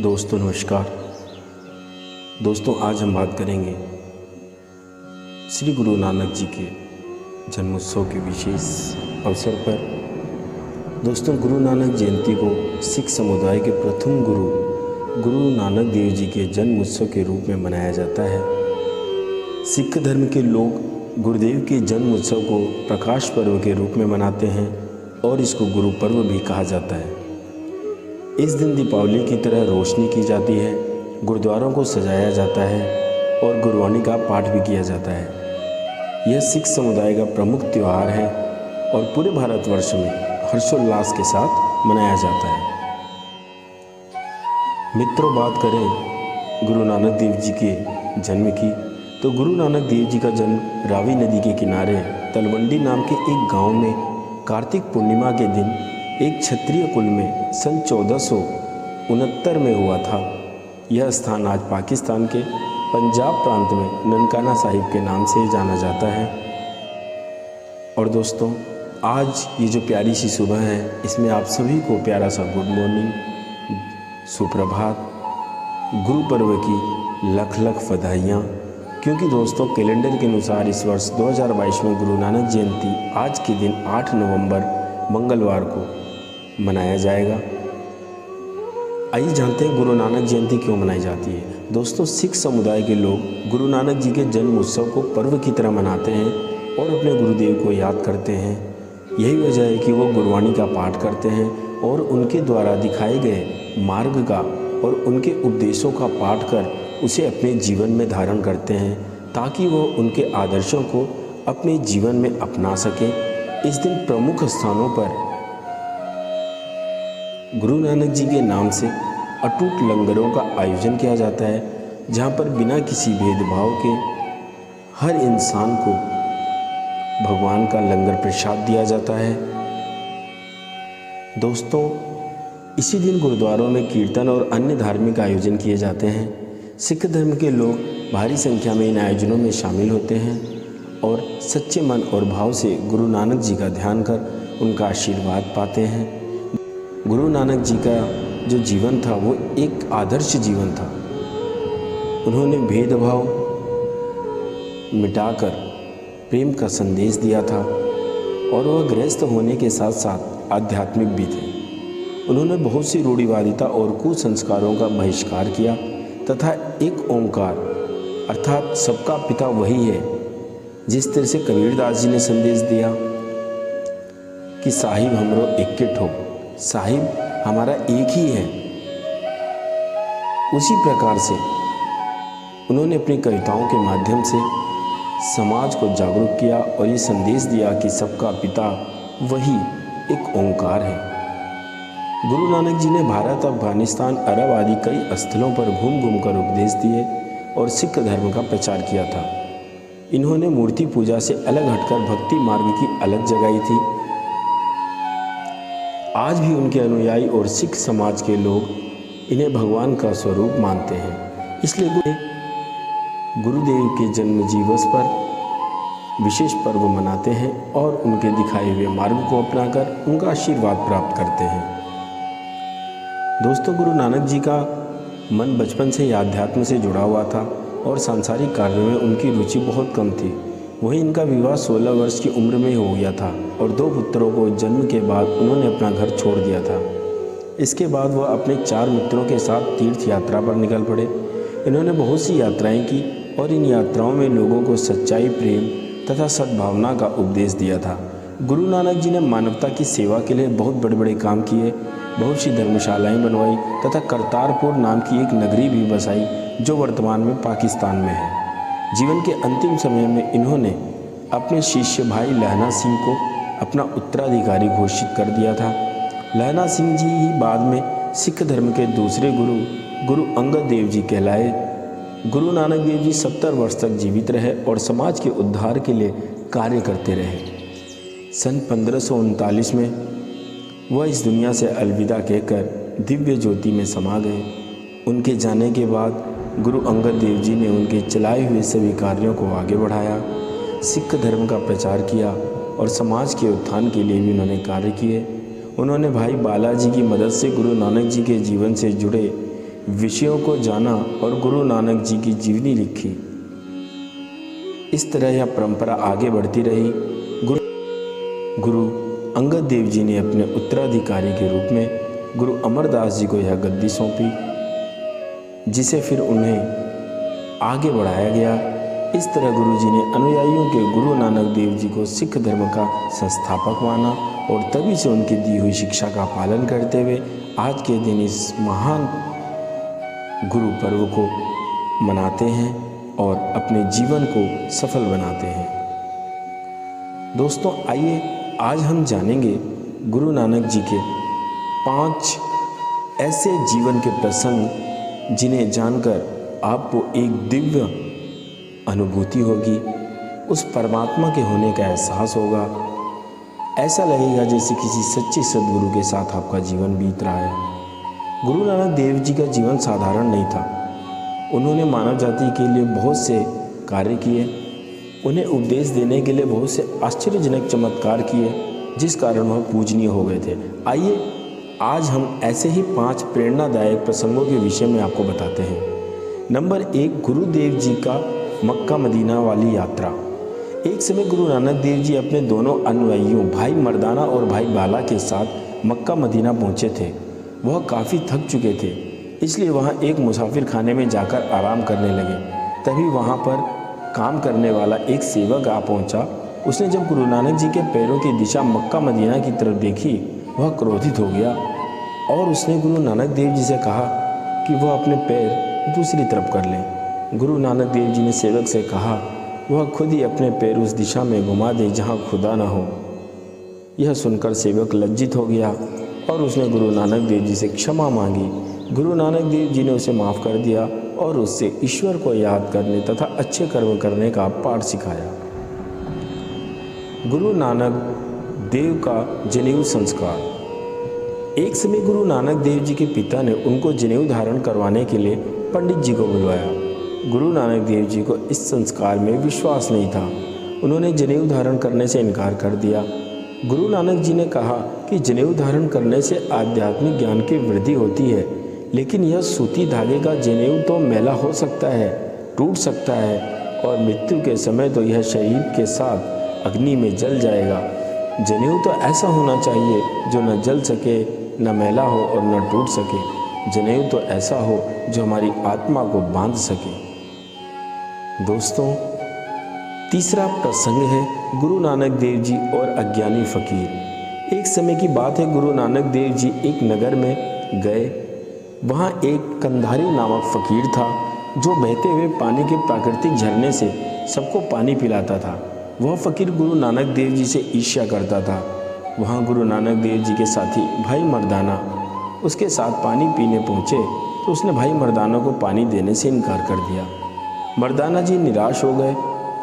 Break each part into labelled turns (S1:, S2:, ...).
S1: दोस्तों नमस्कार। दोस्तों आज हम बात करेंगे श्री गुरु नानक जी के जन्मोत्सव के विशेष अवसर पर। दोस्तों गुरु नानक जयंती को सिख समुदाय के प्रथम गुरु नानक देव जी के जन्मोत्सव के रूप में मनाया जाता है। सिख धर्म के लोग गुरुदेव के जन्मोत्सव को प्रकाश पर्व के रूप में मनाते हैं और इसको गुरु पर्व भी कहा जाता है। इस दिन दीपावली की तरह रोशनी की जाती है, गुरुद्वारों को सजाया जाता है और गुरबानी का पाठ भी किया जाता है। यह सिख समुदाय का प्रमुख त्यौहार है और पूरे भारतवर्ष में हर्षोल्लास के साथ मनाया जाता है। मित्रों, बात करें गुरु नानक देव जी के जन्म की, तो गुरु नानक देव जी का जन्म रावी नदी के किनारे तलवंडी नाम के एक गांव में कार्तिक पूर्णिमा के दिन एक क्षत्रिय कुल में सन 1469 में हुआ था। यह स्थान आज पाकिस्तान के पंजाब प्रांत में ननकाना साहिब के नाम से जाना जाता है। और दोस्तों आज ये जो प्यारी सी सुबह है, इसमें आप सभी को प्यारा सा गुड मॉर्निंग, सुप्रभात, गुरु पर्व की लख लख बधाइयाँ। क्योंकि दोस्तों कैलेंडर के अनुसार इस वर्ष 2022 में गुरु नानक जयंती आज के दिन 8 नवंबर मंगलवार को मनाया जाएगा। आइए जानते हैं गुरु नानक जयंती क्यों मनाई जाती है। दोस्तों सिख समुदाय के लोग गुरु नानक जी के जन्म उत्सव को पर्व की तरह मनाते हैं और अपने गुरुदेव को याद करते हैं। यही वजह है कि वो गुरबानी का पाठ करते हैं और उनके द्वारा दिखाए गए मार्ग का और उनके उपदेशों का पाठ कर उसे अपने जीवन में धारण करते हैं, ताकि वो उनके आदर्शों को अपने जीवन में अपना सकें। इस दिन प्रमुख स्थानों पर गुरु नानक जी के नाम से अटूट लंगरों का आयोजन किया जाता है, जहाँ पर बिना किसी भेदभाव के हर इंसान को भगवान का लंगर प्रसाद दिया जाता है। दोस्तों इसी दिन गुरुद्वारों में कीर्तन और अन्य धार्मिक आयोजन किए जाते हैं। सिख धर्म के लोग भारी संख्या में इन आयोजनों में शामिल होते हैं और सच्चे मन और भाव से गुरु नानक जी का ध्यान कर उनका आशीर्वाद पाते हैं। गुरु नानक जी का जो जीवन था वो एक आदर्श जीवन था। उन्होंने भेदभाव मिटाकर प्रेम का संदेश दिया था और वह गृहस्थ होने के साथ साथ आध्यात्मिक भी थे। उन्होंने बहुत सी रूढ़िवादिता और कुसंस्कारों का बहिष्कार किया तथा एक ओंकार अर्थात सबका पिता वही है। जिस तरह से कबीरदास जी ने संदेश दिया कि साहिब हमरो एक के ठो, साहिब हमारा एक ही है, उसी प्रकार से उन्होंने अपनी कविताओं के माध्यम से समाज को जागरूक किया और ये संदेश दिया कि सबका पिता वही एक ओंकार है। गुरु नानक जी ने भारत, अफगानिस्तान, अरब आदि कई स्थलों पर घूम घूम कर उपदेश दिए और सिख धर्म का प्रचार किया था। इन्होंने मूर्ति पूजा से अलग हटकर भक्ति मार्ग की अलग जगाई थी। आज भी उनके अनुयायी और सिख समाज के लोग इन्हें भगवान का स्वरूप मानते हैं। इसलिए गुरुदेव के जन्म दिवस पर विशेष पर्व मनाते हैं और उनके दिखाए हुए मार्ग को अपनाकर उनका आशीर्वाद प्राप्त करते हैं। दोस्तों गुरु नानक जी का मन बचपन से ही आध्यात्म से जुड़ा हुआ था और सांसारिक कार्यों में उनकी रुचि बहुत कम थी। वहीं इनका विवाह 16 वर्ष की उम्र में हो गया था और 2 पुत्रों को जन्म के बाद उन्होंने अपना घर छोड़ दिया था। इसके बाद वह अपने 4 मित्रों के साथ तीर्थ यात्रा पर निकल पड़े। इन्होंने बहुत सी यात्राएं की और इन यात्राओं में लोगों को सच्चाई, प्रेम तथा सद्भावना का उपदेश दिया था। गुरु नानक जी ने मानवता की सेवा के लिए बहुत बड़े बड़े काम किए, बहुत सी धर्मशालाएँ बनवाई तथा करतारपुर नाम की एक नगरी भी बसाई जो वर्तमान में पाकिस्तान में है। जीवन के अंतिम समय में इन्होंने अपने शिष्य भाई लहना सिंह को अपना उत्तराधिकारी घोषित कर दिया था। लहना सिंह जी ही बाद में सिख धर्म के दूसरे गुरु अंगद देव जी कहलाए। गुरु नानक देव जी 70 वर्ष तक जीवित रहे और समाज के उद्धार के लिए कार्य करते रहे। सन 1539 में वह इस दुनिया से अलविदा कहकर दिव्य ज्योति में समा गए। उनके जाने के बाद गुरु अंगद देव जी ने उनके चलाए हुए सभी कार्यों को आगे बढ़ाया, सिख धर्म का प्रचार किया और समाज के उत्थान के लिए भी उन्होंने कार्य किए। उन्होंने भाई बालाजी की मदद से गुरु नानक जी के जीवन से जुड़े विषयों को जाना और गुरु नानक जी की जीवनी लिखी। इस तरह यह परंपरा आगे बढ़ती रही। गुरु अंगद देव जी ने अपने उत्तराधिकारी के रूप में गुरु अमरदास जी को यह गद्दी सौंपी, जिसे फिर उन्हें आगे बढ़ाया गया। इस तरह गुरु जी ने अनुयायियों के गुरु नानक देव जी को सिख धर्म का संस्थापक माना और तभी से उनकी दी हुई शिक्षा का पालन करते हुए आज के दिन इस महान गुरु पर्व को मनाते हैं और अपने जीवन को सफल बनाते हैं। दोस्तों, आइए आज हम जानेंगे गुरु नानक जी के 5 ऐसे जीवन के प्रसंग जिन्हें जानकर आपको एक दिव्य अनुभूति होगी, उस परमात्मा के होने का एहसास होगा। ऐसा लगेगा जैसे किसी सच्चे सद्गुरु के साथ आपका जीवन बीत रहा है। गुरु नानक देव जी का जीवन साधारण नहीं था। उन्होंने मानव जाति के लिए बहुत से कार्य किए, उन्हें उपदेश देने के लिए बहुत से आश्चर्यजनक चमत्कार किए, जिस कारण वह पूजनीय हो गए थे। आइए आज हम ऐसे ही 5 प्रेरणादायक प्रसंगों के विषय में आपको बताते हैं। नंबर 1, गुरुदेव जी का मक्का मदीना वाली यात्रा। एक समय गुरु नानक देव जी अपने दोनों अनुयायियों भाई मर्दाना और भाई बाला के साथ मक्का मदीना पहुँचे थे। वह काफ़ी थक चुके थे, इसलिए वहाँ एक मुसाफिर खाने में जाकर आराम करने लगे। तभी वहाँ पर काम करने वाला एक सेवक आ पहुँचा। उसने जब गुरु नानक जी के पैरों की दिशा मक्का मदीना की तरफ देखी, वह क्रोधित हो गया और उसने गुरु नानक देव जी से कहा कि वह अपने पैर दूसरी तरफ कर लें। गुरु नानक देव जी ने सेवक से कहा वह खुद ही अपने पैर उस दिशा में घुमा दे जहाँ खुदा न हो। यह सुनकर सेवक लज्जित हो गया और उसने गुरु नानक देव जी से क्षमा मांगी। गुरु नानक देव जी ने उसे माफ़ कर दिया और उससे ईश्वर को याद करने तथा अच्छे कर्म करने का पाठ सिखाया। गुरु नानक देव का जनेऊ संस्कार। एक समय गुरु नानक देव जी के पिता ने उनको जनेऊ धारण करवाने के लिए पंडित जी को बुलवाया। गुरु नानक देव जी को इस संस्कार में विश्वास नहीं था। उन्होंने जनेऊ धारण करने से इनकार कर दिया। गुरु नानक जी ने कहा कि जनेऊ धारण करने से आध्यात्मिक ज्ञान की वृद्धि होती है, लेकिन यह सूती धागे का जनेऊ तो मैला हो सकता है, टूट सकता है और मृत्यु के समय तो यह शरीर के साथ अग्नि में जल जाएगा। जनेऊ तो ऐसा होना चाहिए जो न जल सके, न मैला हो और न टूट सके। जनेऊ तो ऐसा हो जो हमारी आत्मा को बांध सके। दोस्तों, तीसरा प्रसंग है गुरु नानक देव जी और अज्ञानी फकीर। एक समय की बात है, गुरु नानक देव जी एक नगर में गए। वहाँ एक कंधारी नामक फकीर था जो बहते हुए पानी के प्राकृतिक झरने से सबको पानी पिलाता था। वह फकीर गुरु नानक देव जी से ईर्ष्या करता था। वहाँ गुरु नानक देव जी के साथी भाई मर्दाना उसके साथ पानी पीने पहुँचे तो उसने भाई मर्दाना को पानी देने से इनकार कर दिया। मर्दाना जी निराश हो गए।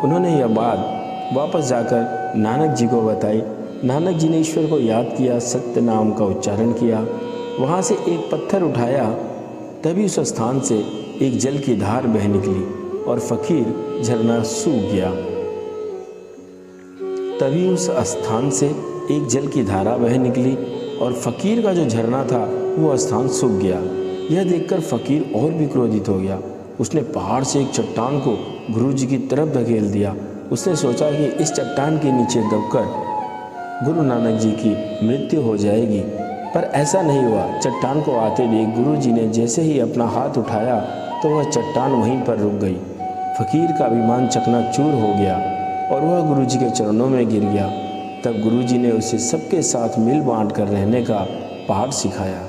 S1: उन्होंने यह बात वापस जाकर नानक जी को बताई। नानक जी ने ईश्वर को याद किया, सत्य नाम का उच्चारण किया, वहाँ से एक पत्थर उठाया। तभी उस स्थान से एक जल की धार बह निकली और फकीर झरना सूख गया। तभी उस स्थान से एक जल की धारा बह निकली और फकीर का जो झरना था वो स्थान सूख गया। यह देखकर फकीर और भी क्रोधित हो गया। उसने पहाड़ से एक चट्टान को गुरु जी की तरफ धकेल दिया। उसने सोचा कि इस चट्टान के नीचे दबकर गुरु नानक जी की मृत्यु हो जाएगी, पर ऐसा नहीं हुआ। चट्टान को आते देख गुरु जी ने जैसे ही अपना हाथ उठाया तो वह चट्टान वहीं पर रुक गई। फकीर का अभिमान चकनाचूर हो गया और वह गुरु जी के चरणों में गिर गया। तब गुरु जी ने उसे सबके साथ मिल बांट कर रहने का पाठ सिखाया।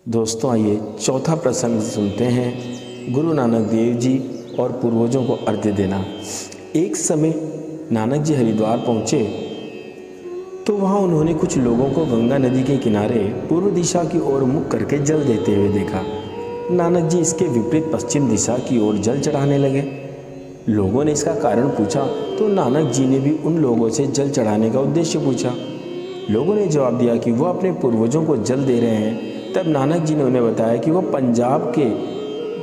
S1: दोस्तों, आइए चौथा प्रसंग सुनते हैं, गुरु नानक देव जी और पूर्वजों को अर्घ्य देना। एक समय नानक जी हरिद्वार पहुँचे तो वहाँ उन्होंने कुछ लोगों को गंगा नदी के किनारे पूर्व दिशा की ओर मुख करके जल देते हुए देखा। नानक जी इसके विपरीत पश्चिम दिशा की ओर जल चढ़ाने लगे। लोगों ने इसका कारण पूछा तो नानक जी ने भी उन लोगों से जल चढ़ाने का उद्देश्य पूछा। लोगों ने जवाब दिया कि वह अपने पूर्वजों को जल दे रहे हैं। तब नानक जी ने उन्हें बताया कि वह पंजाब के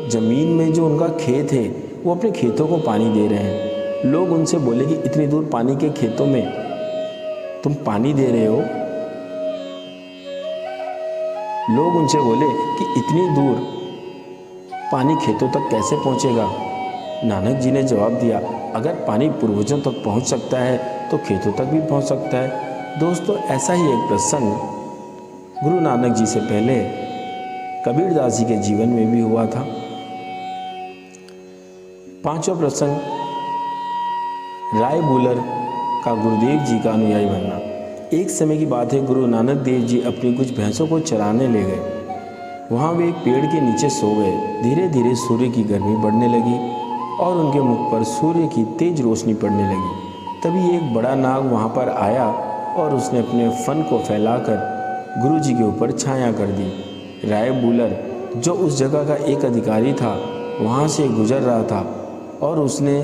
S1: ज़मीन में जो उनका खेत है वो अपने खेतों को पानी दे रहे हैं। लोग उनसे बोले कि इतनी दूर पानी के खेतों में तुम पानी दे रहे हो, लोग उनसे बोले कि इतनी दूर पानी खेतों तक कैसे पहुंचेगा। नानक जी ने जवाब दिया, अगर पानी पूर्वजों तक पहुंच सकता है तो खेतों तक भी पहुंच सकता है। दोस्तों, ऐसा ही एक प्रसंग गुरु नानक जी से पहले कबीरदास जी के जीवन में भी हुआ था। पांचवा प्रसंग, राय बुलर का गुरुदेव जी का अनुयायी बनना। एक समय की बात है, गुरु नानक देव जी अपनी कुछ भैंसों को चराने ले गए। वहाँ वे एक पेड़ के नीचे सो गए। धीरे धीरे सूर्य की गर्मी बढ़ने लगी और उनके मुख पर सूर्य की तेज रोशनी पड़ने लगी। तभी एक बड़ा नाग वहाँ पर आया और उसने अपने फन को फैलाकर गुरु जी के ऊपर छाया कर दी। राय बुलर, जो उस जगह का एक अधिकारी था, वहाँ से गुजर रहा था और उसने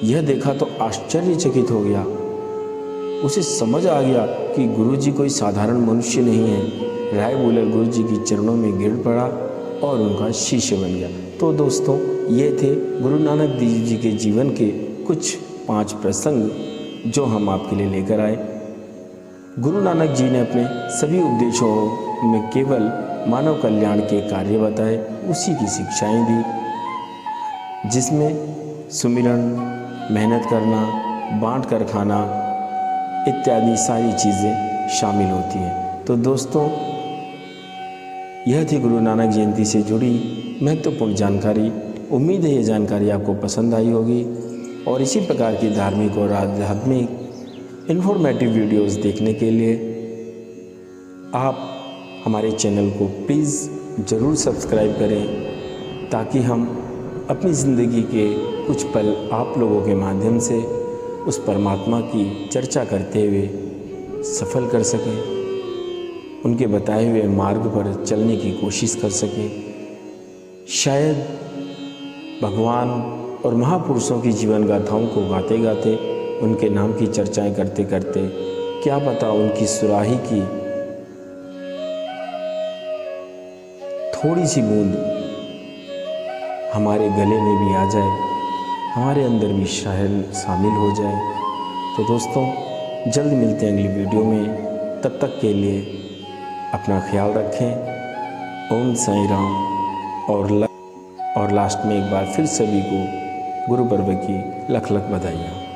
S1: यह देखा तो आश्चर्यचकित हो गया। उसे समझ आ गया कि गुरु जी कोई साधारण मनुष्य नहीं है। राय बुलर गुरु जी के चरणों में गिर पड़ा और उनका शिष्य बन गया। तो दोस्तों, ये थे गुरु नानक देव जी के जीवन के कुछ 5 प्रसंग जो हम आपके लिए लेकर आए। गुरु नानक जी ने अपने सभी उपदेशों में केवल मानव कल्याण के कार्य बताए, उसी की शिक्षाएं दी, जिसमें सुमिरन, मेहनत करना, बांट कर खाना इत्यादि सारी चीज़ें शामिल होती हैं। तो दोस्तों, यह थी गुरु नानक जयंती से जुड़ी महत्वपूर्ण जानकारी। उम्मीद है ये जानकारी आपको पसंद आई होगी और इसी प्रकार की धार्मिक और आध्यात्मिक इन्फॉर्मेटिव वीडियोस देखने के लिए आप हमारे चैनल को प्लीज़ ज़रूर सब्सक्राइब करें, ताकि हम अपनी ज़िंदगी के कुछ पल आप लोगों के माध्यम से उस परमात्मा की चर्चा करते हुए सफल कर सकें, उनके बताए हुए मार्ग पर चलने की कोशिश कर सकें। शायद भगवान और महापुरुषों की जीवन गाथाओं को गाते गाते, उनके नाम की चर्चाएं करते करते, क्या पता उनकी सुराही की थोड़ी सी बूंद हमारे गले में भी आ जाए, हमारे अंदर भी शायद शामिल हो जाए। तो दोस्तों, जल्द मिलते हैं अगली वीडियो में। तब तक के लिए अपना ख्याल रखें। ओम साईं राम। और लास्ट में एक बार फिर सभी को गुरु पर्व की लख लख बधाइयाँ।